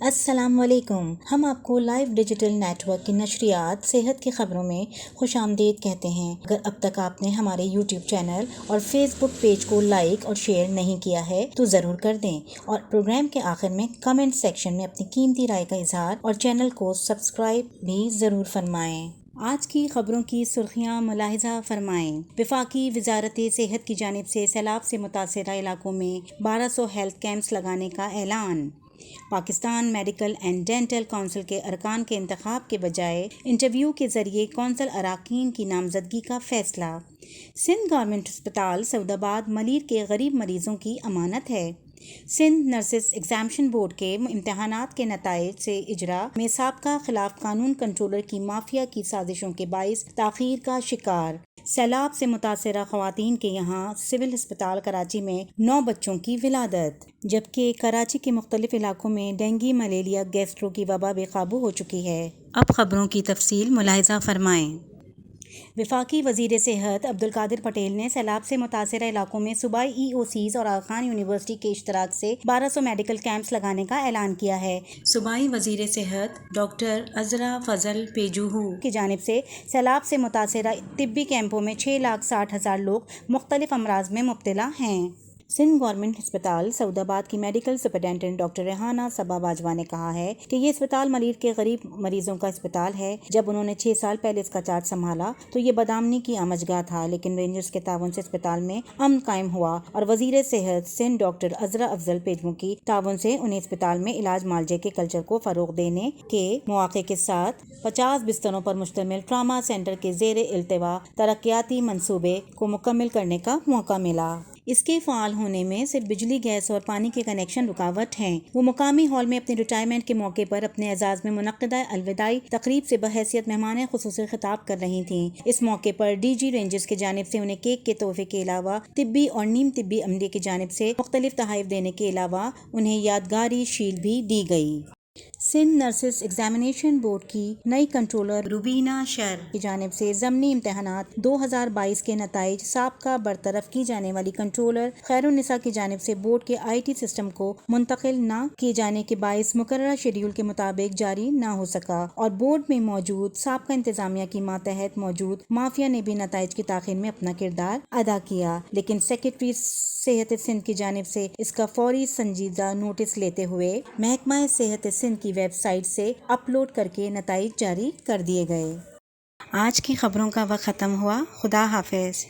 السلام علیکم. ہم آپ کو لائیو ڈیجیٹل نیٹ ورک کی نشریات صحت کی خبروں میں خوش آمدید کہتے ہیں. اگر اب تک آپ نے ہمارے یوٹیوب چینل اور فیس بک پیج کو لائک اور شیئر نہیں کیا ہے تو ضرور کر دیں، اور پروگرام کے آخر میں کمنٹ سیکشن میں اپنی قیمتی رائے کا اظہار اور چینل کو سبسکرائب بھی ضرور فرمائیں. آج کی خبروں کی سرخیاں ملاحظہ فرمائیں. وفاقی وزارت صحت کی جانب سے سیلاب سے متاثرہ علاقوں میں 1200 ہیلتھ کیمپس لگانے کا اعلان. Pakistan medical and dental council کے ارکان کے انتخاب کے بجائے انٹرویو کے ذریعے کونسل اراکین کی نامزدگی کا فیصلہ. سندھ گورنمنٹ ہسپتال سعودآباد ملیر کے غریب مریضوں کی امانت ہے. سندھ نرسز ایگزامینشن بورڈ کے امتحانات کے نتائج سے اجرا میں سابقہ خلاف قانون کنٹرولر کی مافیا کی سازشوں کے باعث تاخیر کا شکار. سیلاب سے متاثرہ خواتین کے یہاں سول ہسپتال کراچی میں 9 بچوں کی ولادت، جبکہ کراچی کے مختلف علاقوں میں ڈینگی، ملیریا، گیسٹرو کی وبا بے قابو ہو چکی ہے. اب خبروں کی تفصیل ملاحظہ فرمائیں. وفاقی وزیر صحت عبدالقادر پٹیل نے سیلاب سے متاثرہ علاقوں میں صوبائی ای او سیز اور خان یونیورسٹی کے اشتراک سے 1200 میڈیکل کیمپس لگانے کا اعلان کیا ہے. صوبائی وزیر صحت ڈاکٹر عذرا فضل پیجوہو کی جانب سے سیلاب سے متاثرہ طبی کیمپوں میں 6,60,000 لوگ مختلف امراض میں مبتلا ہیں. سندھ گورنمنٹ ہسپتال سعودآباد کی میڈیکل سپرنٹینڈنٹ ڈاکٹر ریحانہ صبا باجوہ نے کہا ہے کہ یہ اسپتال ملیر کے غریب مریضوں کا اسپتال ہے. جب انہوں نے 6 سال پہلے اس کا چارج سنبھالا تو یہ بدامنی کی آمچگاہ تھا، لیکن رینجرز کے تعاون سے اسپتال میں امن قائم ہوا اور وزیر صحت سندھ ڈاکٹر عذرا افضل پیجوہ کی تعاون سے انہیں اسپتال میں علاج معالجے کے کلچر کو فروغ دینے کے مواقع کے ساتھ 50 بستروں پر مشتمل ٹراما سینٹر کے زیر التواء ترقیاتی منصوبے کو مکمل کرنے کا موقع ملا. اس کے فعال ہونے میں صرف بجلی، گیس اور پانی کے کنیکشن رکاوٹ ہیں. وہ مقامی ہال میں اپنے ریٹائرمنٹ کے موقع پر اپنے اعزاز میں منعقدہ الوداعی تقریب سے بحیثیت مہمان خصوصی خطاب کر رہی تھیں. اس موقع پر ڈی جی رینجرز کی جانب سے انہیں کیک کے تحفے کے علاوہ طبی اور نیم طبی عملے کی جانب سے مختلف تحائف دینے کے علاوہ انہیں یادگاری شیل بھی دی گئی. سندھ نرسز ایگزامینیشن بورڈ کی نئی کنٹرولر روبینہ شر کی جانب سے ضمنی امتحانات 2022 کے نتائج سابقہ برطرف کی جانے والی کنٹرولر خیرالنساء کی جانب سے بورڈ کے آئی ٹی سسٹم کو منتقل نہ کیے جانے کے باعث مقررہ شیڈول کے مطابق جاری نہ ہو سکا، اور بورڈ میں موجود سابقہ انتظامیہ کی ماتحت موجود مافیا نے بھی نتائج کی تاخیر میں اپنا کردار ادا کیا. لیکن سیکریٹری صحت سندھ کی جانب سے اس کا فوری سنجیدہ نوٹس لیتے ہوئے محکمہ صحت سندھ کی ویب سائٹ سے اپلوڈ کر کے نتائج جاری کر دیے گئے. آج کی خبروں کا وقت ختم ہوا. خدا حافظ.